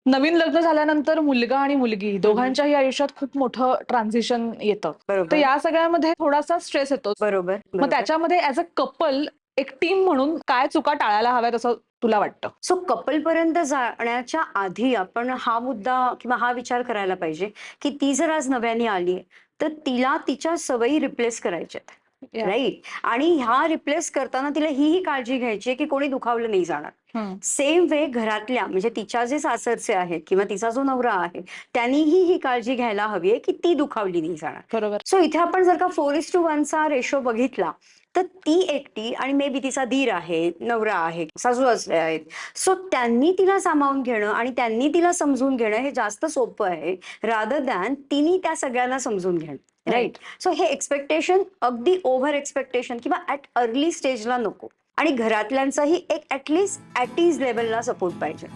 नवीन लग्न झाल्यानंतर मुलगा आणि मुलगी हम्म. दोघांच्याही आयुष्यात खूप मोठं ट्रान्झिशन येतं. तर बरोबर या सगळ्यामध्ये थोडासा स्ट्रेस येतो. बरोबर मग बरोबर. त्याच्यामध्ये ऍज अ कपल एक टीम म्हणून काय चुका टाळायला हव्यात असं तुला वाटतं? सो कपल पर्यंत जाण्याच्या आधी आपण हा मुद्दा किंवा हा विचार करायला पाहिजे की ती जर आज नव्याने आली तर तिला तिच्या सवयी रिप्लेस करायच्यात. या. राईट. आणि ह्या रिप्लेस करताना तिला ही काळजी घ्यायची आहे की कोणी दुखावलं नाही जाणार. हम्म. सेम वे घरातल्या म्हणजे तिच्या जे सासरचे आहेत किंवा तिचा जो नवरा आहे त्यांनीही ही काळजी घ्यायला हवी आहे की ती दुखावली नाही जाणार. बरोबर. सो इथे आपण जर का 4:1 चा रेशो बघितला तर ती एकटी आणि मे बी तिचा दीर आहे, नवरा आहे, सासू सासरे आहेत. सो त्यांनी तिला सामावून घेणं आणि त्यांनी तिला समजून घेणं हे जास्त सोपं आहे रादर दॅन तिने त्या सगळ्यांना समजून घेणं. राईट. सो हे एक्सपेक्टेशन अगदी ओव्हर एक्सपेक्टेशन किंवा ऍट अर्ली स्टेजला नको. आणि घरातल्यांचाही एक ऍटलिस्ट ऍट इज लेवलला सपोर्ट पाहिजे.